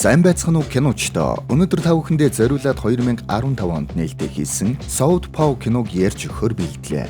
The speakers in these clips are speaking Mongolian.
Сайн байцгаана уу киночтой. Өнөөдөр та бүхэндээ зориулаад 2015 онд нээлттэй хийсэн South Paw киног ярьж өгөхөөр бэлдлээ.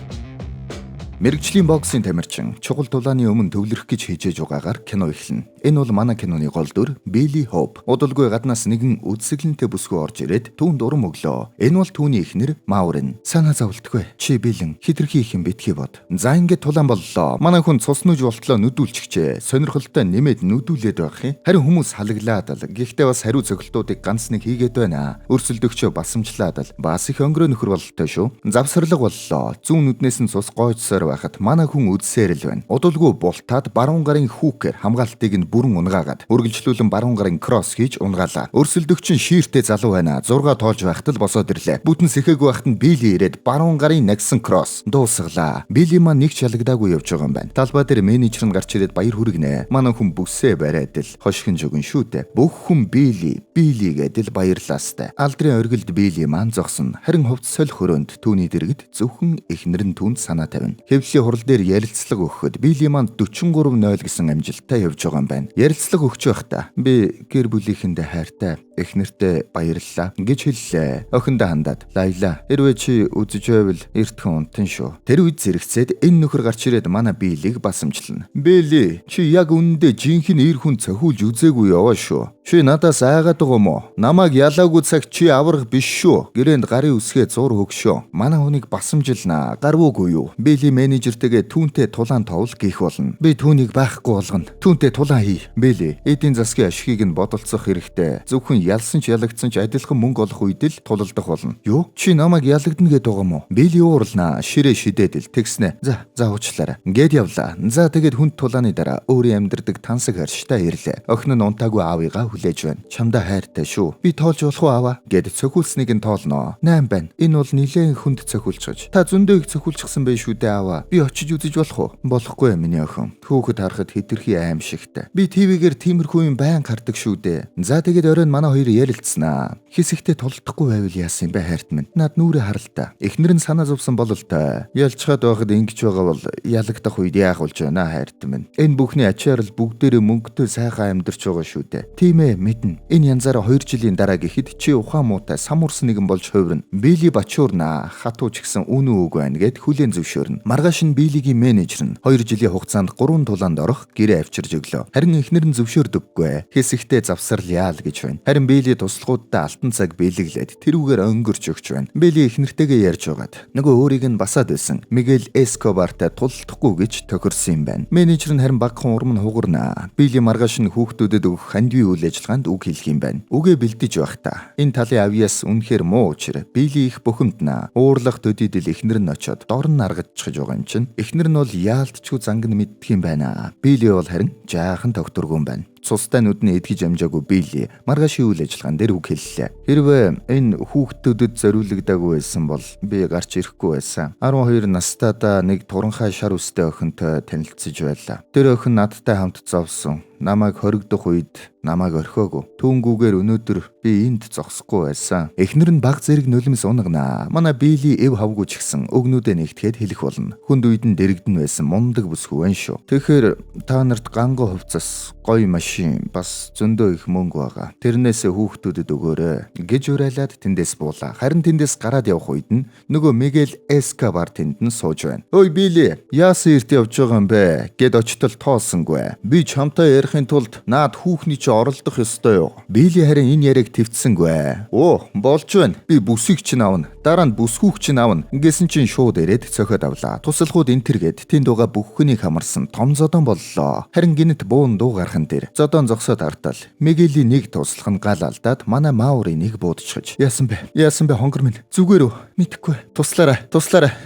Мэргэжлийн боксын тамирчин чухал дулааны өмнө төвлөрөх гэж хичээж байгаагаар кино эхэлнэ. Энэ бол манай киноны гол дүр Billy Hope. Удалгүй гаднаас нэгэн үдсэглэнтэй бүсгүй орж ирээд түүнд урам өглөө. Энэ бол түүний эхнэр Maureen. Санаа зовлтгүй. Чи бэлэн хитрхи их юм битгий бод. За ингээд тулаан боллоо. Манай хүн цус нүж болтлоо нүдүүлчихжээ. Сонирхолтой нэмээд нүдүүлээд байх юм. Харин хүмүүс халаглаад л. Гэхдээ бас хариу цогцлтуудыг ганц нэг хийгээд байна. Өрсөлдөгчөө басамжлаад л. Бас их өнгөрөө нөхөр бололтой шүү. Завсарлаг боллоо. Зүүн нүднээс нь цус гоojсоор байхад манай хүн үдсээр л байна. Удалгүй бултаад баруун гарын хүүкээр хамгаалтыг нь бүрэн унгаагаад үргэлжлүүлэн баруун гарын кросс хийж унгаалаа. Өрсөлдөгч нь шииртэй залуу байна. 6 тоолж байхад л босоод ирлээ. Бүтэн сэхээгүй байхад нь Билли ирээд баруун гарын нагсан кросс дуусглаа. Билли маань нэг ч ялагдаагүй явж байгаа юм байна. Талбай дээр менежер нь гарч ирээд баяр хүргэнэ. Манай хүн бүсээ бариад л хошигнж өгөн шүү дээ. Бүх хүн Билли гэдэл баярлаастай. Алдрын оргилд Билли маань зогсон. Харин хувц соль хөрөөнд түүний дэргэд зөвхөн эхнэр нь түүнд санаа тавина. Хэвлэлийн хурал дээр ярилцлага өгөхөд Билли маань 43-0 гэсэн амжилттай явж байгаа юм байна. Ярилцлага өгч байхдаа би гэр бүлийнхэндээ хайртай, эхнэртэй баярлалаа гэж хэллээ. Охиндоо хандаад Лайла хэрвээ чи үзэж байвал эртхэн унтан шүү. Тэр үед зэрэгцээд энэ нөхөр гарч ирээд манай Биллиг басамжлана. Билли чи яг үнэндээ жинхэнэ эр хүн цохиулж үзээгүй яваа шүү. Чи надаас айгаад байгаа юм уу? Намайг ялаагүй цаг чи аврах биш шүү. Гэрээнд гарын үсгээ зур хөгшөө. Манай хүнийг басамжилнаа. Гарвуугүй юу? Билли менежертэйгээ түүнтэй тулаан товл гих болно. Би түүнийг байхгүй болгоно. Түүнтэй тулаан хий. Билли эдийн засгийн ашигыг нь бодолцох хэрэгтэй. Зөвхөн ялсан ч ялагдсан ч адилхан мөнгө олох үед л тулалдах болно. Юу? Чи намайг ялагдана гэдэг байгаа юм уу? Билли уурлнаа. Ширээ шидээд л тэгснэ. За уучлаарай. Гээд явлаа. За тэгээд хүнд тулааны дараа өөрийн амьдардаг тансаг харштай ирлээ. Охин нь унтаагүй аавыгаа хүлээж байна. Чамдаа хайртай шүү. Би тоолж болох уу аваа? Гээд цохиулсныг нь тоолноо. 8 байна. Энэ бол нилээн хүнд цохиулчихж. Та зөндөө их цохиулчихсан байх шүү дээ аваа. Би очиж үзэж болох уу? Болохгүй миний охин. Хүүхэд харахад хитрхи аимшигтай. Би ТV-гээр тиймэрхүү юм байн хардаг шүү дээ. За тэгээд оройн манай хоёр ярилцсанаа. Хэсэгтээ тулдахгүй байвал яасан бэ хайрт минь? Над нүрээ харалтаа. Эхнэр нь санаа зовсон бол л та. Ялчгаад байхад ингэж байгаа бол ялагдах үед яах болж байна хайрт минь? Энэ бүхний ачаар л бүгдээрээ мөнгөтэй сайхан амьдарч байгаа шүү дээ. Тийм ээ мэднэ. Энэ янзаараа 2 жилийн дараа гэхэд чи ухаан муутай самуурсан нэгэн болж хувирна. Билли бачуурна. Хатуу ч гэсэн үнэн үг байна гэд хүлээн зөвшөөрнө. Маргааш нь Биллигийн менежер нь 2 жилийн хугацаанд 3 тулаанд орох гэрээ авчирж өглөө. Харин эхнэр нь зөвшөөрдөггүй. Хэсэгтээ завсарлаа л гэж байна. Харин Билли туслахуудаа алтан цаг бэлэглээд тэрүүгээр өнгөрч өгч байна. Билли эхнэртэйгээ ярьж байгаад нөгөө өөрийг нь басаад байсан Мигель Эскобартай тулдахгүй гэж тохирсон юм байна. Менежер нь харин багхан урам нь хугарнаа. Билли маргааш нь хүүхдүүдэд өгөх хандивын үйл ажиллагаанд үг хэлэх юм байна. Үгээ бэлдэж байхдаа энэ талын авьяас үнэхээр муу учраа Билли их бухимднаа. Уурлах төдийдэл эхнэр нь очоод дор нь аргадчихж байгаа юм чинь. Эхнэр нь бол яалтчгүй занг нь мэддэг юм байна. Билли бол харин жаахан тогтургүй юм байна. Цустай нүдний эдгэж амжаагүй Билли маргаашийн үйл ажиллагаан дээр үг хэллээ. Хэрвээ энэ хүүхдүүдэд зориулагдаагүй байсан бол би гарч ирэхгүй байсан. 12 настайдаа нэг туранхай шар үстэй охинтой танилцж байлаа. Тэр охин надтай хамт зовсон. Намайг хоригдох үед намайг орхиогүй. Түүнгүүгээр өнөөдөр би энд зогсохгүй байсан. Эхнэр нь баг зэрэг нулимс унгнаа. Манай Билли эв хавгүй ч гэсэн өгнүүдээ нэгтгэхэд хэлэх болно. Хүнд үед нь дэрэгдэн байсан мундаг бүсгүй байна шүү. Тэгэхээр та нарт ганго хувцас, гоё машин, бас зөндөө их мөнгө байгаа. Тэрнээсээ хүүхдүүдэд өгөөрэй гэж уриалаад тэндээс буулаа. Харин тэндээс гараад явах үед нь нөгөө Мигель Эскобар тэнд нь сууж байна. Ой Билли, яасан эрт явж байгаа юм бэ? Гэд очтол тоосонгүй. Би чамтай ярихын тулд наад хүүхний чи оролдох ёстой юу? Билли харин энэ яриаг твцсэнгүй. Оо, болж байна. Би бүсийг чинь авна. Дараа нь бүсгүйг чинь авна. Ингэсэн чинь шууд ирээд цохиод авлаа. Туслахууд энтергээд тэнд байгаа бүх хүнийг хамарсан том зодон боллоо. Харин гинэт буун дуу гархан дээр зодон зогсоод артал Мигелийн нэг туслах нь гал алдаад манай Маурийн нэг буудчихж. Яасан бэ? Хонгор минь. Зүгээр үү? Мэдхгүй. Туслаарай.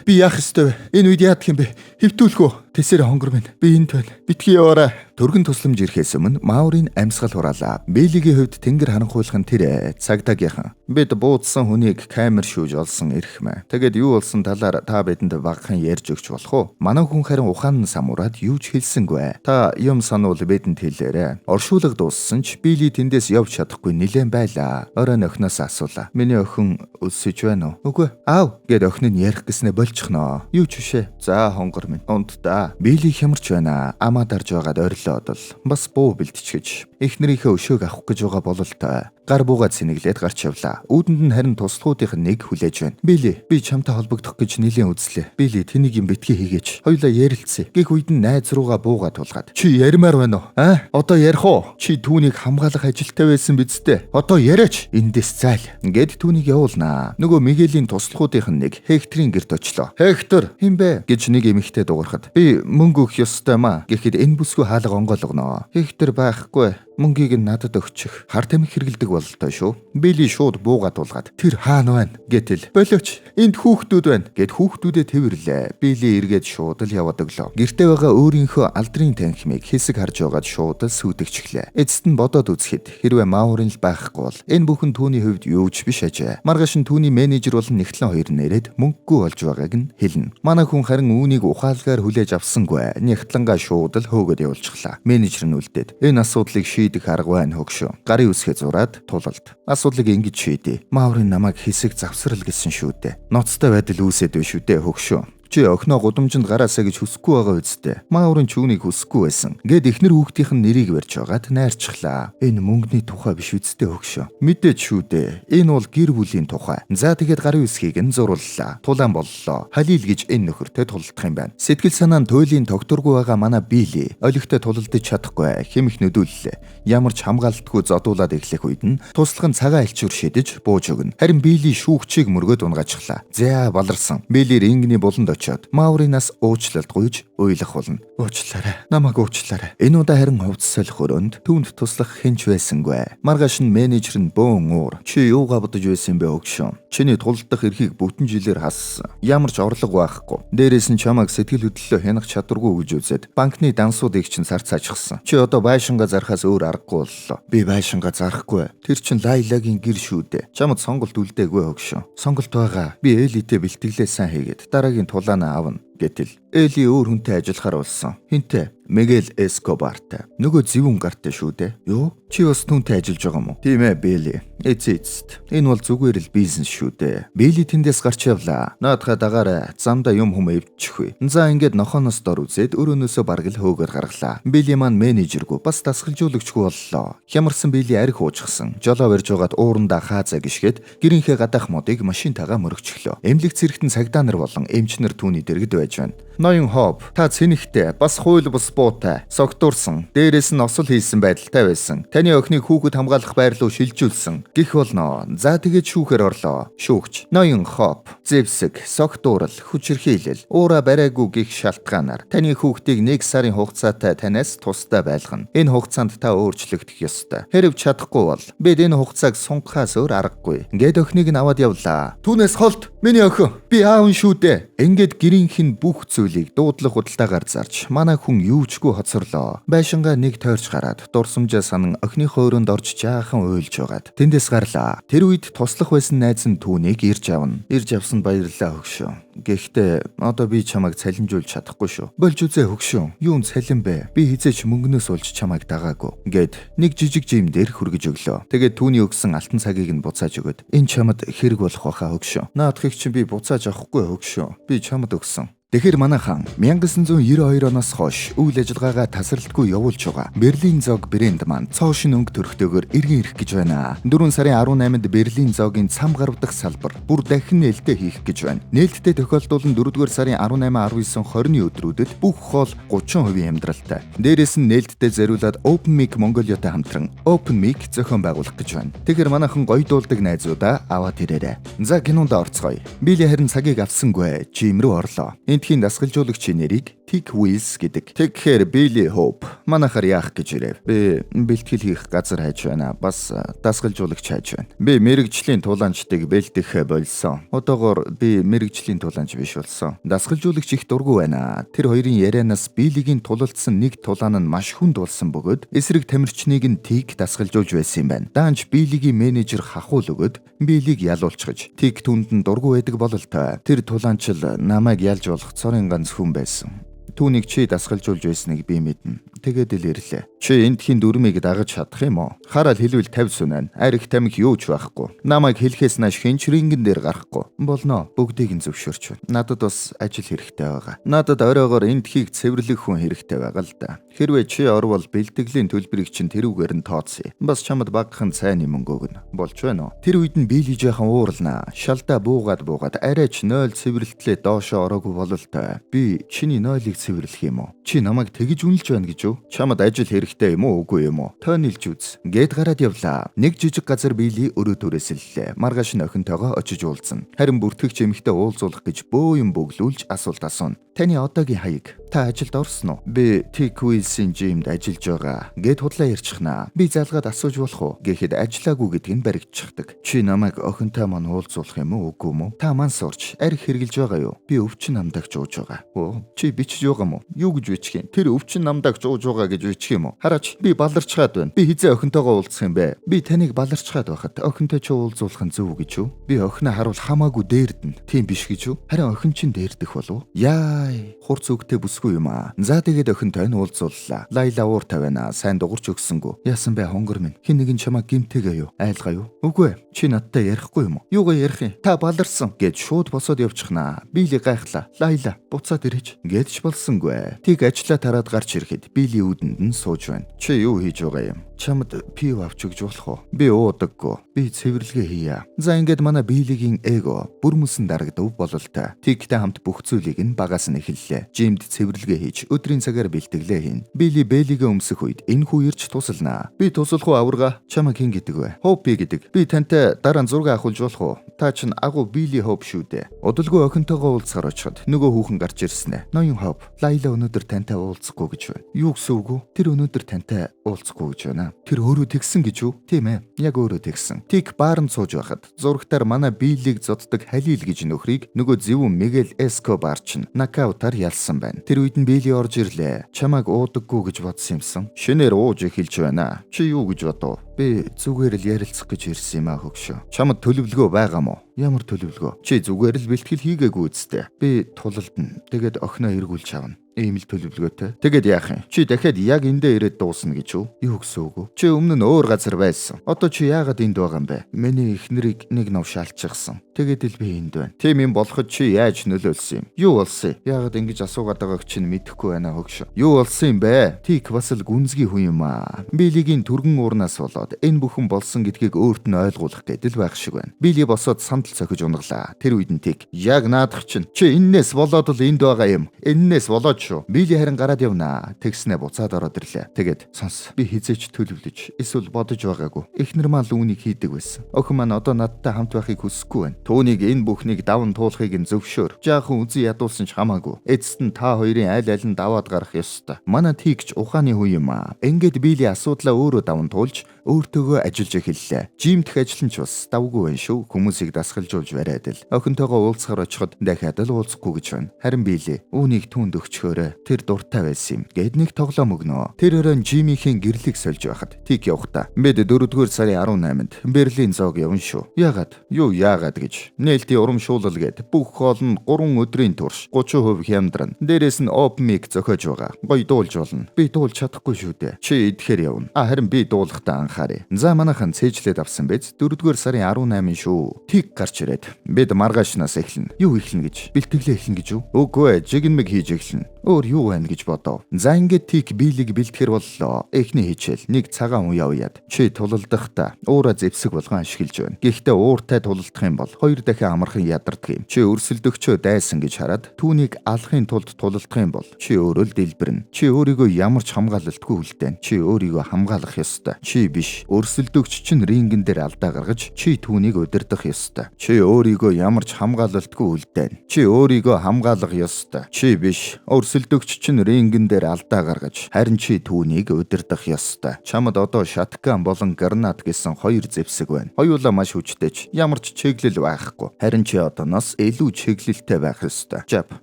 Би яах ёстой вэ? Энэ үед яадах юм бэ? Хэвтүүлэх үү? Тэсэр хонгор минь. Би энд байна. Битгий яваарай. Төргөн тусламж ирэхээс өмнө Маурийн амьсгал хураалаа. Билигийн хувьд тэнгэр харанхуйлах нь тэр цагдаагийнхан. Бид буудсан хүнийг камер шүүж олсон ирэх мэ. Тэгээд юу болсон талаар та бидэнд багахан ярьж өгч болох уу? Манай хүн харин ухаан нь самураад юу ч хэлсэнгүй. Та юм сануул бидэнд хэлээрэй. Оршуулга дууссан ч Билли тэндээс явж чадахгүй нилээн байлаа. Оройн охиноос асуулаа. Миний охин өсөж байна уу? Үгүй. Аав гэд охин нь ярих гэснээ болчихноо. Юу ч бишээ. За хонгор шууд минь. Унтдаа. Билли хямарч байна. Амаа дарж байгаад орилоод л бас буу бэлтчихэж эхнэрийнхээ өшөөг авах гэж байгаа бололтой. Гар буугаад сэнэглээд гарч явлаа. Үүдэнд нь харин туслахуудынх нь нэг хүлээж байна. Билли, би чамтай холбогдох гэж нэлийн үзлээ. Билли, тэнийг юм битгий хийгээч. Хоёулаа ярилцъя. Гэх үед нь найз руугаа буугаад тулгаад. Чи ярмаар байна уу? Одоо ярих уу? Чи түүнийг хамгаалах ажилтай байсан биз дээ. Одоо яриач. Эндээс зайл. Гэд түүнийг явуулнаа. Нөгөө Мигелийн туслахуудынх нь нэг Хекторийн гэрт очлоо. Хектор, хэн бэ? Гэж нэг эмэгтэй дуурахад. Би мөнгө өгөх ёстой маа. Гэхэд энэ бүсгүй хаалга онгойлгоно. Хектор байхгүй. Мөнгийг нь надад өгчих. Хар тамхи хэргэлдэг бололтой шүү. Билли шууд буугаад тулгаад тэр хаана байна гэтэл болооч энд хүүхдүүд байна гэд хүүхдүүдэд тэрвэрлээ. Билли эргээд шууд л яваад өглөө. Гэртээ байгаа өөрийнхөө алдрын танхимыг хэсэг харж байгаад шууд л сүйдэгчлээ. Эцэст нь бодоод үзэхэд хэрвээ Маурин л байхгүй бол энэ бүхэн түүний хувьд юу ч биш ажээ. Маргааш нь түүний менежер болон нэгтлэн хоёр нэрээд мөнгөгүй болж байгааг нь хэлнэ. Манай хүн харин үүнийг ухаалгаар хүлээж авсангүй. Нэгтлэнгаа шууд л хөөгд явуулчихлаа. Менежер нь үлдээд энэ асуудлыг идэх арга байна хөгшөө. Гарын үсгээ зураад тулалд. Асуудлыг ингэж шийдээ. Маурин намайг хэсэг завсрал гэсэн шүү дээ. Ноцтой байдал үүсээд байна шүү дээ хөгшөө. Чи охиноо гудамжинд гараасаа гэж хүсэхгүй байгаа үсттэй. Маурин чүүнийг хүсэхгүй байсан. Гэд эхнэр хүүхдийнх нь нэрийг барьж байгаад найрчихлаа. Энэ мөнгөний тухай биш үсттэй хөгшөө. Мэдээч шүү дээ. Энэ бол гэр бүлийн тухай. За тэгээд гарын үсгийг нь зурлалаа. Тулаан боллоо. Халил гэж энэ нөхөртэй тулдах юм байна. Сэтгэл санаа нь туйлын тогтургүй байгаа манай Билли олигтой тулалдаж чадахгүй хэмэх нүдүүллээ. Ямар ч хамгаалтгүй зодуулаад эхлэх үед нь туслах нь цагаан альчуур шидэж бууж өгнө. Харин Билли шүүгчийг мөргөд унгаачихлаа. За баларсан. Билли рингний буланд очоод Мауринаас уучлалт гуйж уйлах болно. Уучлаарай. Намайг уучлаарай. Энэ удаа харин хувцас солих өрөөнд түүнд туслах хинч байсангүй. Маргааш нь менежер нь бөөн уур. Чи юугаа бодож байсан бэ хөгшөө? Чиний тулдах эрхийг бүтэн жилээр хассан. Ямар ч орлого байхгүй. Дээрээс нь чамайг сэтгэл хөдлөлөө хянах чадваргүй гэж үзээд банкны дансуудыг чинь сарцаачихсан. Чи одоо байшингаа зархаас өөр аргагүй боллоо. Би байшингаа зарахгүй. Тэр чин Лайлагийн гэр шүү дээ. Чамд сонголт үлдээгүй хөгшөө. Сонголт байгаа. Би Элитэй бэлтгэлээ сайн хийгээд дараагийн тулаанаа авна гэтэл Эли өөр хүнтэй ажиллахаар болсон. Хинтээ? Мигель Эскобартай. Нөгөө зэвүүн гартай шүү дээ. Юу? Чи бас түүнтэй ажиллаж байгаа юм уу? Тийм ээ, Билли. Эцэст. Энэ бол зүгээр л бизнес шүү дээ. Билли тэндээс гарч явлаа. Наадхаа дагаараа замда юм хүм эвдчихвээ. За ингээд нохооноос дор үзээд өрөөнөөсөө бараг л хөөгөр гаргалаа. Билли маань менежергүй бас дасгалжуулагчгүй боллоо. Хямарсан Билли арх уужчихсан. Жолоо барьж байгаад уурандаа хаазаа гიშгээд гэрийнхээ гадаах модыг машинтайгаа мөрөгчлөө. Эмнэлэг цэрэгтэн цагдаа нар болон эмчнэр түүний дэргэд байж байна. Ноён Хоп, та цэнэгтэй, бас хууль бус буутай, согтуурсан, дээрээс нь осол хийсэн байдалтай байсан. Таны охиныг хүүхэд хамгаалах байр руу шилжүүлсэн. Гэх болно. За тэгээд шүүхээр орлоо. Шүүгч. Ноён Хоп, зэвсэг, согтуурал, хүчирхийлэл, уура бариагүй гих шалтгаанаар таны хүүхдийг 1 сарын хугацаатай танаас тусдаа байлгана. Энэ хугацаанд та өөрчлөгдөх ёстой. Хэрв чадахгүй бол бид энэ хугацааг сунгахаас өөр аргагүй. Гэд охиныг нь аваад явлаа. Түүнээс холт, миний охин, би аав нь шүү дээ. Ингээд гэрийнх нь бүх зүйлийг дуудлах худалдаагаар зарж манай хүн юучгүй хоцорлоо. Байшингаа нэг тойрч гараад дурсамжаа санан охиныхоо өрөөнд орж жаахан уйлж байгаад тэндээс гарлаа. Тэр үед туслах байсан найз нь түүнийг ирж авна. Ирж авсанд баярлалаа хөгшөө. Гэхдээ одоо би чамайг цалинжуулж чадахгүй шүү. Болж үзээ хөгшөө. Юун цалин бэ? Би хизээч мөнгнөөс олж чамайг дагаагүй. Гэд нэг жижиг жим дээр хүргэж өглөө. Тэгээд түүний өгсөн алтан цагийг нь буцааж өгöd. Энэ чамд хэрэг болох байхаа хөгшөө. Наадахыг чинь би буцааж авахгүй хөгшөө. Би чамд өгсөн. Тэгэхээр манайхан 1992 оноос хойш үйл ажиллагаагаа тасралтгүй явуулж байгаа Берлин Зог брэнд маань цоо шин өнгө төрхтэйгээр эргэн ирэх гэж байна. 4 сарын 18-нд Берлин Зогийн цам гарав дахь салбар бүр дахин нээлттэй хийх гэж байна. Нээлттэй тохиолдол нь 4-р сарын 18, 19, 20-ны өдрүүдэд бүх хоол 30% ямдралтай. Дээрээс нь нээлттэй зориулаад Open Mic Mongolia-тай хамтран Open Mic зохион байгуулах гэж байна. Тэгэхээр манайхан гоё дуулдаг найзуудаа аваад ирээрэй. За кинонд орцгоё. Билли харин цагийг авсангүй жим рүү орлоо. Эндхийн дасгалжуулагчийн нэрийг Tick Wheels гэдэг. Тэгэхээр Билли Хоп манайхаар яах гэж ирэв. Би бэлтгэл хийх газар хайж байна. Бас дасгалжуулагч хайж байна. Би мэрэгжлийн тулаанчдыг бэлдэх болсон. Одоогоор би мэрэгжлийн тулаанч биш болсон. Дасгалжуулагч их дургүй байна. Тэр хоёрын ярианаас Билliгийн тулалдсан нэг тулаан нь маш хүнд болсон бөгөөд эсрэг тамирчныг нь Tick дасгалжуулж байсан юм байна. Даанч Билliгийн менежер хахуул өгöd Биллиг ялуулчихж Tick түнд нь дургүй байдаг бололтой. Тэр тулаанчил намайг ялж болох цорын ганц хүн байсан. Түүнийг чи дасгалжуулж байсныг би мэднэ. Тэгээд л ирлээ. Чи эндхийн дүрмийг дагаж чадах юм уу? Хараад хэлвэл 50 сүнэн. Арих тамхи юу ч байхгүй. Намайг хэлэхээс нааш хинч рингэн дээр гарахгүй. Болно. Бүгдийг нь зөвшөөрч байна. Надад бас ажил хэрэгтэй байгаа. Надад оройгоор эндхийг цэвэрлэх хүн хэрэгтэй байгаа л да. Хэрвээ чи орвол бэлтгэлийн төлбөрийг чинь тэрүүгээр нь тооцъё. Бас чамд багахан сайн мөнгө өгнө. Болж байна уу? Тэр үед нь биели жоохон ууралнаа. Шалдаа буугаад арай ч 0 цэвэрлэлтлээ доошоо ороогүй бололтой. Би чиний 0-ыг цэвэрлэх юм уу? Чи намайг тэгж үнэлж байна гэж үү? Чамд ажил хэрэгтэй юм уу үгүй юм уу? Тоонилж үз. Гээд гараад явлаа. Нэг жижиг газар биели өрөө түрээсэллээ. Маргааш нь охинтойгоо очиж уулзсан. Харин бүртгэгч эмэгтэй уулзуулах гэж бөө юм бөглүүлж асуулт асууна. Таны одоогийн хаяг. Та ажилд орсон уу? Би T-Quiz-ийн жимд ажиллаж байгаа. Гээд худлаа ярьчихнаа. Би залгаад асууж болох уу? Гэхэд ажиллаагүй гэдг нь баригдчихдаг. Чи намайг охинтой маань уулзуулах юм уу үгүй юм уу? Та маань сурч арх хэрглэж байгаа юу? Би өвчин намдагч ууж байгаа. Оо, чи бичиж байгаа юм уу? Юу гэж бичих юм? Тэр өвчин намдагч ууж байгаа гэж бичих юм уу? Хараач, би баларчгаад байна. Би хизээ охинтойгоо уулзах юм бэ? Би таныг баларчгаад байхад охинтой ч уулзуулах нь зөв гэж үү? Би охиноо харуул хамаагүй дээрдэн. Тийм биш гэж үү? Харин охин чинь дээрдэх болов? Яа, хурц өгтэй бүсгүй юм аа. За тэгээд охинтой нь уулзууллаа. Лайла ууртай байна. Сайн дуурч өгсөнгүү. Яасан бэ хонгор минь? Хин нэгэн чамаа гимтэйгээ юу? Айлгаа юу? Үгүй. Чи надтай ярихгүй юм уу? Юугаа ярих юм? Та баларсан гэж шууд босоод явчихнаа. Биели гайхлаа. Лайла буцаад ирэж гэдч болсонгүй. Тийг ажиллаа тараад гарч ирэхэд биели үүдэнд нь сууж байна. Чи юу хийж байгаа юм? Чамд пив авч өгч болох уу? Би уудаггүй. Би цэвэрлэгээ хийя. За ингээд манай биелигийн эго бүр мөсөн дарагдав бололтой. Тигтэй хамт бүх зүйлийг нь багаас нь эхэллээ. Жимд цэвэрлэгээ хийж өдрийн цагаар бэлтгэлээ хийн. Биели бэлигээ өмсөх үед энэ хүү ирж тусалнаа. Би туслах уу аварга? Чамаг хэн гэдэг вэ? Хоппи гэдэг. Би тантай дараа нь зураг авахулж болох уу? Та чинь агуу биели хоп шүү дээ. Удалгүй охинтойгоо уулзахаар очиход нөгөө хүүхэн гарч ирсэн ээ. Ноён хоп. Лайла өнөөдөр тантай уулзахгүй гэж байна. Юу гэсэн үг вэ? Тэр өнөөдөр тантай уулзахгүй гэж байна. Тэр өөрөө тэгсэн гэж үү? Тийм ээ. Яг өөрөө тэгсэн. Тик баарнд сууж байхад зурагтаар манай биелийг зоддог Халил гэж нөхрийг нөгөө зөвүүн Мигель Эскобар чинь нокаутаар ялсан байна. Тэр үед нь биели орж ирлээ. Чамайг уудаггүй гэж бодсон юмсан. Шинээр ууж эхэлж байна. Чи юу гэж бодов? Би зүгээр л ярилцах гэж ирсэн юм аа хөгшөө. Чамд төлөвлөгөө байгаа мó? Ямар төлөвлөгөө? Чи зүгээр л бэлтгэл хийгээгүй үсттэй. Би тулалдна. Тэгээд охиноо эргүүлж авна. Ийм л төлөвлөгөөтэй. Тэгээд яах юм? Чи дахиад яг эндээ ирээд дуусна гэж үү? Юу гэсэн үг вэ? Чи өмнө нь өөр газар байсан. Одоо чи яагаад энд байгаа юм бэ? Миний эхнэрийг нэг нов шалчихсан. Тэгээд л би энд байна. Тийм юм болоход чи яаж нөлөөлсөн юм? Юу болсон юм? Яагаад ингэж асуугаад байгааг чинь мэдэхгүй байна хөгшөө. Юу болсон юм бэ? Тик бас л гүнзгий хүн юм аа. Биелигийн түргэн уурнаас болоод энэ бүхэн болсон гэдгийг өөрт нь ойлгуулах гэдэл байх шиг байна. Биели босоод сандал цохиж унглаа. Тэр үед нь Тик яг наадах чинь чи эннээс болоод л энд байгаа юм. Эннээс болоод шүү. Биели харин гараад явнаа. Тэгснэ буцаад ороод ирлээ. Тэгээд сонс. Би хизээч төлөвлөж эсвэл бодож байгаагүй. Эхнэр маань л үүнийг хийдэг байсан. Охин маань одоо надтай хамт байхыг хүсэхгүй байна. Түүнийг энэ бүхнийг даван туулахыг нь зөвшөөр. Жаахан үзий ядуулсан ч хамаагүй. Эцэст нь та хоёрын аль аль нь даваад гарах ёстой. Манай Тигч ухааны хүн юм аа. Ингээд Биели асуудлаа өөрөө даван туулж өөртөөгөө ажиллаж эхэллээ. Жимдх ажил нь ч бас давгүй байна шүү. Хүмүүсийг дасгалжуулж бариад л. Охинтойгоо уулзахаар очиход дахиад л уулзахгүй гэж байна. Харин Биели үүнийг түүнд өгчхөөрэй. Тэр дуртай байсан юм. Гэд нэг тоглоом өгнө. Тэр өрөө Жимихийн гэрлийг сольж байхад Тик явахдаа бид 4-р сарын 18-нд Берлин зоог явна шүү. Яагаад? Юу яагаад гэж. Нээлтийн урамшуулал гээд бүх хоол нь 3 өдрийн турш 30% хямдран. Дээрээс нь open mic зохиож байгаа. Гоё дуулж болно. Би дуулж чадахгүй шүү дээ. Чи идэхээр явна. Харин би дуулахдаа анхаарай. За манайхан цээжлээд авсан биз 4-р сарын 18 шүү. Тик гарч ирээд бид маргаашнаас эхэлнэ. Юу эхэлнэ гэж? Бэлтгэлээ эхэлнэ гэж үү? Үгүй ээ, жигнэмэг хийж эхэлнэ. Өөр юу байна гэж бодов. За ингээд Тик биелийг бэлтгэр боллоо. Эхний хичээл нэг цагаан үе аваад чи тулалдахдаа уураа зэвсэг болгон ашиглаж байна. Гэхдээ ууртай тулалдах юм бол 2 дахин амархан ядардаг юм. Чи өрсөлдөгчөө дайсан гэж хараад түүнийг алахын тулд тулалдах юм бол чи өөрөө л дэлбэрнэ. Чи өөрийгөө ямар ч хамгаалалтгүй үлдээн. Чи өөрийгөө хамгаалах ёстой. Чи биш. Өрсөлдөгч чинь рингэн дээр алдаа гаргаж чи түүнийг удирдах ёстой. Чи өөрийгөө ямар ч хамгаалалтгүй үлдээн. Чи өөрийгөө хамгаалах ёстой. Чи биш. Өрсөлдөгч чинь рингэн дээр алдаа гаргаж харин чи түүнийг удирдах ёстой. Чамд одоо шаткан болон гранат гэсэн 2 зэвсэг байна. Хоёулаа маш хүчтэйч. Ямар ч чиглэл байхгүй. Харин чи одооноос илүү чиглэлтэй байх ёстой. Жап.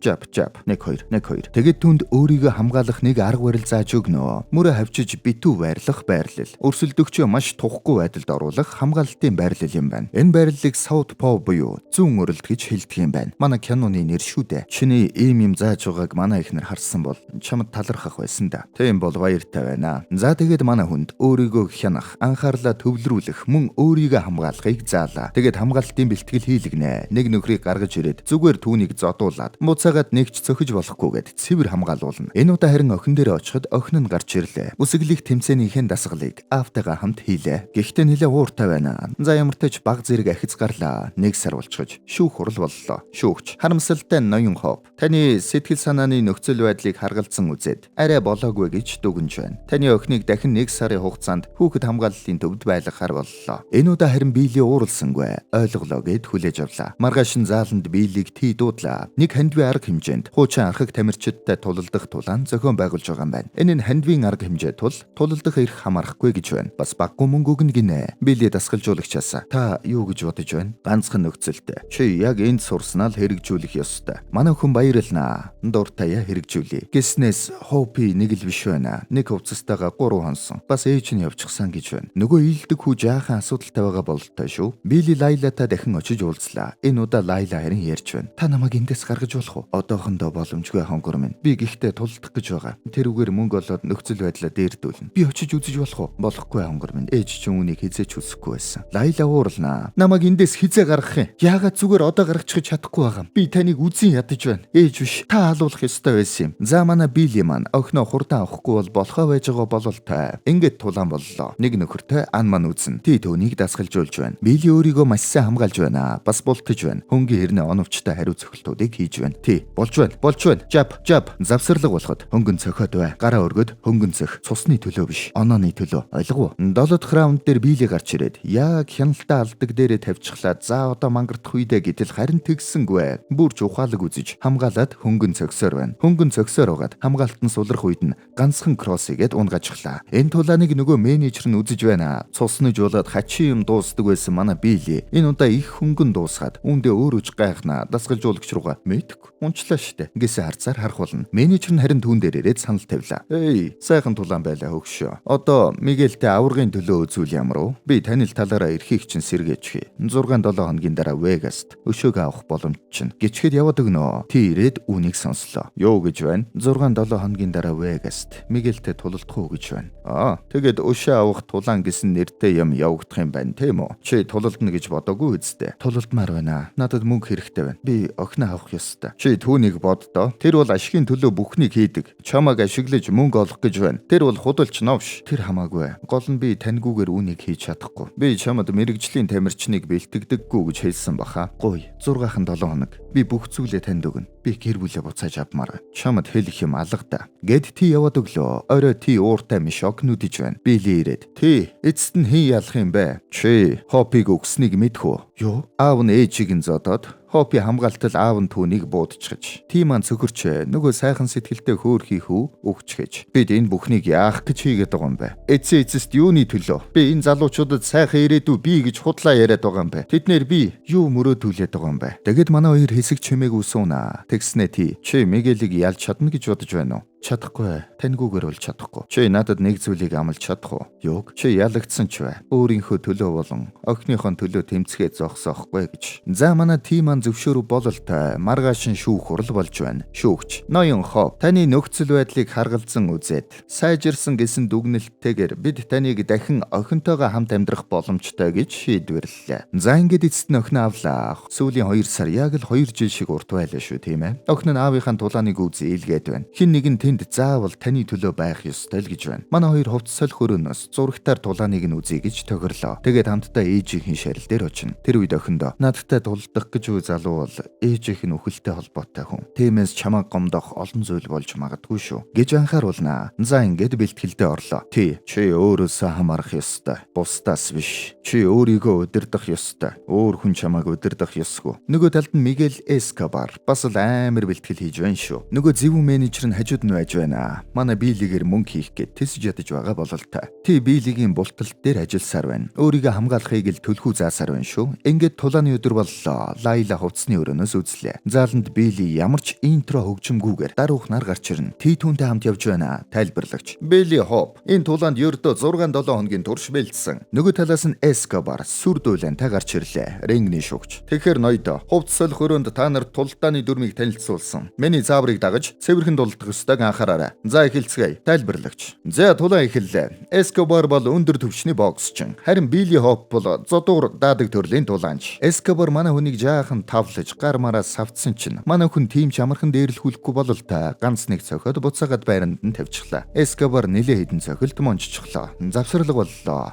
1 2. Тэгээд түнд өөрийгөө хамгаалах нэг арга барил зааж өгнө. Мөрөө хавчиж битүү байрлах байрлал. Өрсөлдөгчөө маш тухгүй байдалд оруулах хамгаалтын байрлал юм байна. Энэ байрлалыг Southpaw буюу зүүн өрөлт гэж хэлдэг юм байна. Манай киноны нэр шүү дээ. Чиний ийм юм зааж байгааг манай их эхнэр харсан бол чамд талархах байсан да. Тийм бол баяртай байна. За тэгээд манай хүнд өөрийгөө хянах, анхаарлаа төвлөрүүлэх, мөн өөрийгөө хамгаалахыг заалаа. Тэгээд хамгаалтын бэлтгэл хийлгэнэ. Нэг нөхрийг гаргаж ирээд зүгээр түүнийг зодуулаад муцаагаад нэгч цохиж болохгүйгээд цэвэр хамгаалуулна. Энэ удаа харин охин дээр очиход охин нь гарч ирлээ. Үсэглэх тэмцээнийхэн дасгалыг аавтайгаа хамт хийлээ. Гэхдээ нэлээ ууртай байна. За ямар ч баг зэрэг ахиц гарлаа. 1 сар болчихож шүүх хурал боллоо. Шүүгч харамсалтай ноён хов. Таны сэтгэл санааны нөхцөл байдлыг харгалзан үзээд арай болоогүй гэж дүгнж байна. Таны охиныг дахин 1 сарын хугацаанд хүүхэд хамгааллын төвд байлгахаар боллоо. Энэ удаа харин биелийн ууралсангүй. Ойлголоо гэд хүлээж авлаа. Маргааш нь зааланд биелийг тий дуудлаа. Нэг хандвийн арга хэмжээнд хуучин архаг тамирчидтай тулалдах тулаан зохион байгуулж байгаа юм байна. Энэ нь хандвийн арга хэмжээ тул тулалдах эрх хамаарахгүй гэж байна. Бас баггүй мөнгө өгнө гинэ. Биелийн дасгалжуулагчаас та юу гэж бодож байна? Ганцхан нөхцөлтэй. Чи яг энд сурснаа л хэрэгжүүлэх ёстой. Манай хүн баярлнаа. Дуртая хэрэгжүүлээ. Гэснээс хопи нэг л биш байна. Нэг хувцастайгаа 3 хонсон. Бас ээж нь явчихсан гэж байна. Нөгөө ийдэг хүү жаахан асуудалтай байгаа бололтой шүү. Били Лайлатай дахин очиж уулзлаа. Энэ удаа Лайла харин ярьж байна. Та намайг эндээс гаргаж болох уу? Одоохондоо боломжгүй хонгор минь. Би гэхдээ тулдах гэж байгаа. Тэрүүгээр мөнгө олоод нөхцөл байдлаа дээрдүүлнэ. Би очиж үзэж болох уу? Болохгүй хонгор минь. Ээж ч үүнийг хизээч үсэхгүй байсан. Лайла уурлнаа. Намайг эндээс хизээ гаргах юм. Яагаад зүгээр одоо гаргачих чадахгүй байгаа юм. Би таныг үзэн ядаж байна. Ээж биш. Та халуулах ёстой байсан юм. За манай Били маань охиноо хурдан авахгүй бол болохоо байж байгаа бололтой. Ингээд тулаан боллоо. Нэг нөхөртэй ан маань үзэн. Тий төвнийг дасгалжуулж байна. Били өөрийгөө маш сайн хамгаалж байна. Бас бултаж байна. Хөнгөн хэрнээ оновчтой хариу цохилтуудыг хийж байна. Тий болж байна. Болж байна. Жап. Завсарлаг болоход хөнгөн цохиод бай. Гараа өргөд хөнгөн цох. Цусны төлөө биш. Онооны төлөө. Ойлгов уу? 7 дахь раунд дээр Били гарч ирээд яг хяналтаа алдаг дээрээ тавьчихлаа. За одоо мангардах үедээ гэтэл харин тэгсэнгүй. Бүрч ухаалаг үзэж хамгаалаад хөнгөн цогсоор байна. Хөнгөн цогсоор угаад хамгаалтан сулрах үед нь ганцхан кроссигээд унгажглаа. Энэ тулааныг нөгөө менежер нь үзэж байна. Цуснаж болоод хачин юм дуусдаг байсан манай Били. Энэ удаа их хөнгөн дуусгаад үүндээ өөрөж гайхнаа. Дасгалжуулагч руугаа мэдгүй унчлаа штэ. Ингээсээ харцаар харах болно. Менежер нь харин түүн дээр ирээд санал тавилаа. Эй, сайхан тулаан байлаа хөгшөө. Одоо Мигелтэй аваргын төлөө үзүүл ямар уу? Би таны талаараа эрхийг чинь сэргээчихье. 6-7 хоногийн дараа Вегаст өшөөг авах боломж чинь. Гिचхэд яваад өгнө. Тий ирээд үүнийг сонслоо. Юу гэж байна? 6-7 хоногийн дараа Вегаст Мигелтэй тулалдах уу гэж байна. Тэгээд өшөө авах тулаан гэсэн нэртэй юм явагдах юм байна, тийм үү? Чи тулалдна гэж бодоогүй үсттэй. Тулалдмаар байна. Надад мөнгө хэрэгтэй байна. Би охиноо авах ёстой. Чи түүнийг боддоо. Тэр бол ашигын төлөө бүхнийг хийдэг. Чамааг ашиглаж мөнгө олох гэж байна. Тэр бол худалч новш. Тэр хамаагүй. Гол нь би таньгүйгээр үүнийг хийж чадахгүй. Би чамд мэрэгжлийн тамирчныг бэлтгэдэггүй гэж хэлсэн баха. Гуй. 6-7 хоног. Би бүх зүйлээ танд өгнө. Би гэр бүлээ буцааж авмаар. Чамд хэлэх юм алга да. Гэд ти яваад өглөө. Орой ти ууртай мишок нүдэж байна. Били ирээд. Ти эцэст нь хин ялах юм бэ? Чи хопиг өгснийг мэдхүү. Юу? Аав нь ээжийг нь зодоод хопи хамгаалтал аав нь түүнийг буудчихж. Тийм маань цөхөрч нөгөө сайхан сэтгэлтэй хөөрхий хүү өгчгэж. Бид энэ бүхнийг яах гэж хийгээд байгаа юм бэ? Эцэст юуны төлөө? Би энэ залуучуудад сайхан ирээдүй бий гэж худлаа яриад байгаа юм бэ? Тэднэр би юу мөрөөдүүлээд байгаа юм бэ? Тэгэд манай хоёр хэсэг чимээг үсүүнэ. Тэгснэ ти. Чи Мигелийг ялж чадна гэж бодож байна уу? Чадахгүй. Таньгүйгээр бол чадахгүй. Чи надад нэг зүйлийг амлаж чадах уу? Юуг? Чи ялагдсан ч бай. Өөрийнхөө төлөө болон охиныхон төлөө тэмцгээ зогсоохгүй гэж. За манай тим маань зөвшөөрөв бололтой. Маргааш нь шүүх хурал болж байна. Шүүгч ноён хов. Таны нөхцөл байдлыг харгалзан үзээд сайжирсан гэсэн дүгнэлттэйгээр бид таныг дахин охинтойгоо хамт амьдрах боломжтой гэж шийдвэрлэлээ. За ингээд эцэст нь охин авлаа. Сүүлийн 2 сар яг л 2 жил шиг урт байлаа шүү, тийм ээ. Охин нь аавынхаа тулааныг үзээ илгээд байна. Хин нэг нь заавал таны төлөө байх ёстой л гэж байна. Манай хоёр хувц солих хөрөнөөс зурагтаар тулааныг нь үзье гэж тохирлоо. Тэгээд хамтдаа ээжийнхээ шарил дээр очино. Тэр үед охиндоо надтай тулдах гэж үе залуу бол ээжийнх нь үхэлтэй холбоотой хүн. Тиймээс чамаа гомдох олон зүйл болж магадгүй шүү гэж анхааруулнаа. За ингээд бэлтгэлдээ орлоо. Чи өөрөөсөө хамаарах ёстой. Бусдаас биш. Чи өөрийгөө удирдах ёстой. Өөр хүн чамааг удирдах ёсгүй. Нөгөө талд нь Мигель Эскобар бас л амар бэлтгэл хийж байна шүү. Нөгөө зөв менежер нь хажууд нь найж байна. Манай биелигээр мөнгө хийх гээд тэсэж ядаж байгаа бололтой. Ти биелигийн булталт дээр ажилласаар байна. Өөрийгөө хамгаалахыг л төлхөө заасаар байна шүү. Ингээд тулааны өдөр боллоо. Лайла хувцсны өрөөнөөс үзлээ. Зааланд биели ямар ч интро хөгжимгүйгээр даруухнаар гарч ирнэ. Ти түүнтэй хамт явж байна. Тайлбарлагч. Билли Хоп. Энэ тулаанд ердөө 6-7 хоногийн турш бэлдсэн. Нөгөө талаас нь Эскобар сүрдүүлэнтэй гарч ирлээ. Рингний шугч. Тэгэхээр ноёдо хувцс солих өрөөнд та нарт тулдааны дүрмийг танилцуулсан. Миний зааврыг дагаж цэвэрхэн дулдах ёстойг анхаараарай. За эхэлцгээе. Тайлбарлагч. За тулаан эхэллээ. Эскобар бол өндөр түвшний боксчин. Харин Билли Хоп бол зодуур даадаг төрлийн тулаанч. Эскобар манай хүнийг жаахан тавлаж гар мараас савцсан чинь манай хүн тийм ч амархан дээрлэхүүлэхгүй болол та ганц нэг цохиод буцаагаад байранд нь тавьчихлаа. Эскобар нэлээ хідэн цохилд монччихлоо. Завсарлаг боллоо.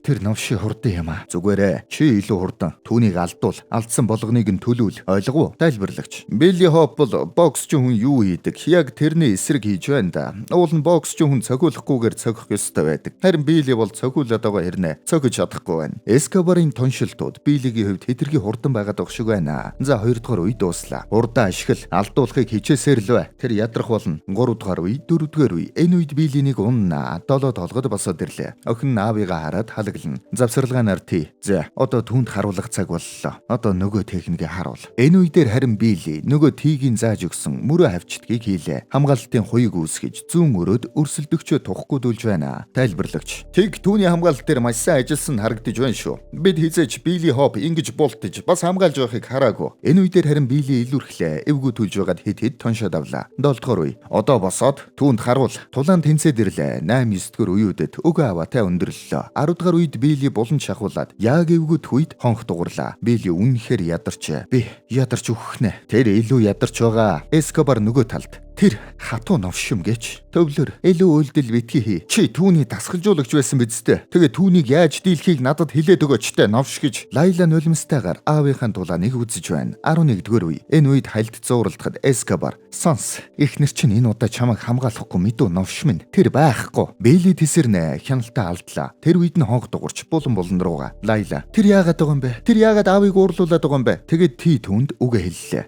Тэр новши хурдан юм а. Зүгээрээ чи илүү хурдан түүнийг алдуул. Алдсан болгоныг нь төлөөл. Ойлгов уу? Тайлбарлагч. Билли Хоп бол боксчин хүн юу хийдэг? Яг тэрний эсрэг хийж байна да. Уул нь боксчин хүн цохиулахгүйгээр цохих ёстой байдаг. Харин Билли бол цохиулаад байгаа хэрнээ цохиж чадахгүй байна. Эскобарын туншилтууд Биллигийн хувьд хэтэрхий хурдан байгаад байгаа шиг байна. За 2 дугаар үе дууслаа. Хурдан ашигла алдуулахыг хичээсээр л бай. Тэр ядрах болно. 3 дугаар үе, 4 дугаар үе. Энэ үед Биллинийг уннаа. Долоо толгод босоод ирлээ. Охин аавыгаа хараад халаглана. Завсарлагаанаар тий. За одоо түүнд харуулах цаг боллоо. Одоо нөгөө техникийг харуул. Энэ үедэр харин Билли нөгөө тигийн зааж өгсөн мөрөө хавчдгийг хийлээ. Хамгаалтын хуйг үүсгэж зүүн өрөөд өрсөлдөгчөө тухгүй дүүлж байна. Тайлбарлагч. Тэг түүний хамгаалалт дээр маш сайн ажилласан харагдаж байна шүү. Бид хизээч Билли Хоп ингэж бултаж бас хамгаалж байгааг хараагүй. Энэ үедэр харин Билли илүүрхлээ. Эвгүй түлж байгаад хэд тоншоод авлаа. 7 дугаар үе. Одоо босоод түүнд харуул. Тулаан тэнцээд ирлээ. 8-9 дугаар үеүүдэд өгөө аваатай өндөрлөлөө. 10 дугаар үед Билли булан шахуулаад яг эвгүй үед хонх дугарлаа. Билли үнэхээр ядарч. Би ядарч өгөхнэ. Тэр илүү ядарч байгаа. Эскобар нөгөө талд. Тэр хатуу новшим гэж төвлөр илүү үйлдэл битгий хий. Чи түүний дасгалжуулагч байсан биз дээ. Тэгээ түүнийг яаж дийлхийг надад хэлээд өгөөчтэй новш гэж Лайла нулимстайгаар аавынхаа тулааныг үзэж байна. 11 дугаар үе. Энэ үед хальт зууралдахад Эскобар сонс. Эхнэр чинь энэ удаа чамайг хамгаалахгүй мэдүү новш минь. Тэр байхгүй. Билли тесэрнэ хяналтаа алдлаа. Тэр үед нь хонх дуурч булан руугаа. Лайла. Тэр яагаад байгаа юм бэ? Тэр яагаад аавыг уурлуулад байгаа юм бэ? Тэгээд Ти түүнд үгээ хэллээ.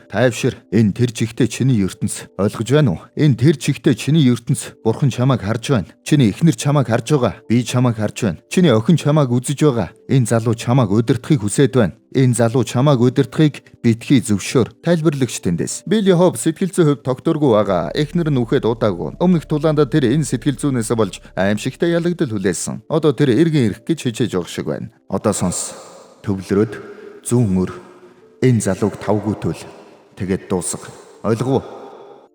Тайвшир. Энэ тэр жигтэй чиний ертөнц. Ойлгож байна уу? Энэ тэр чигтээ чиний ертөнц. Бурхан чамайг харж байна. Чиний эхнэр чамайг харж байгаа. Би чамайг харж байна. Чиний охин чамайг үзэж байгаа. Энэ залуу чамайг удирдахыг хүсээд байна. Энэ залуу чамайг удирдахыг битгий зөвшөөр. Тайлбарлагч тэндээс. Билли Хоп сэтгэл зүйн хувьд тогтворгүй байгаа. Эхнэр нь үхээд удаагүй. Өмнөх тулаандаа тэр энэ сэтгэл зүйнээс болж аимшигтай ялагдал хүлээсэн. Одоо тэр эргэн ирэх гэж хичээж байгаа шиг байна. Одоо сонс. Төвлөрөөд зүүн өр. Энэ залууг тавгуутуул. Тэгээд дуусга. Ойлгов уу?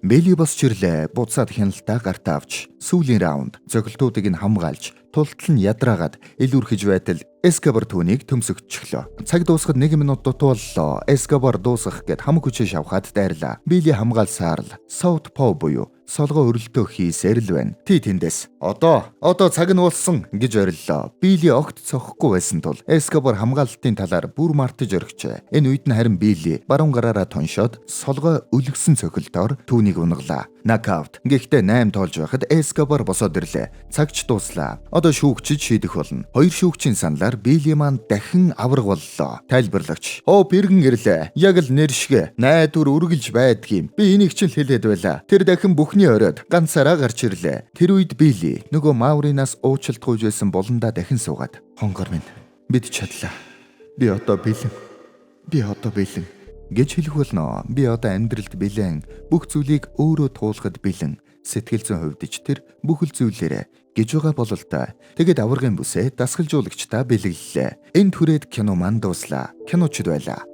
Билли босч ирлээ. Буцаад хяналтаа гартаа авч сүүлийн раунд зөглөлтүүдийг нь хамгаалж тултал нь ядраагаад илүүрхэж байтал Эскобар түүнийг төмсөгдчихлөө. Цаг дуусахад 1 минут дутуу боллоо. Эскобар дуусгах гэд хамаг хүчээ шавхаад дайрлаа. Билли хамгаалсаар л Саут Пау буюу солгоо өрөлтөө хийсээр л байна. Ти тэндээс. Одоо цаг нь уулсан гэж ориллоо. Билли огт цохихгүй байсан тул Эскобар хамгаалалтын талаар бүр мартаж орхижээ. Энэ үед нь харин Билли баруун гараараа тоншоод солгоо өлгсөн цохилдоор түүнийг унгалаа. Нокаут. Гэхдээ 8 тоолж байхад Эскобар босоод ирлээ. Цагч дууслаа. Одоо шүүгчид шийдэх болно. 2 шүүгчийн саналаар Билли маань дахин авраг боллоо. Тайлбарлагч. Иргэн ирлээ. Яг л нэршгэ. Найдвар үргэлж байдгийм. Би энийг ч л хэлээд байлаа. Тэр дахин бүхний оройд ганцаараа гарч ирлээ. Тэр үед Билли нөгөө Мауринаас уучлалт гуйж байсан болондоо дахин суугаад. Хонгор минь. Бид чадлаа. Би одоо бэлэн гэж хэлэх болно. Би одоо амьдралд бэлэн. Бүх зүйлийг өөрөө туулахад бэлэн. Сэтгэл зүйн хувьд ч тэр бүхэл зүйлээрээ гэж байгаа бололтой. Тэгээд аваргын бүсээ дасгалжуулагчдаа бэлгэллээ. Энд хүрээд кино маань дууслаа. Киночд байлаа.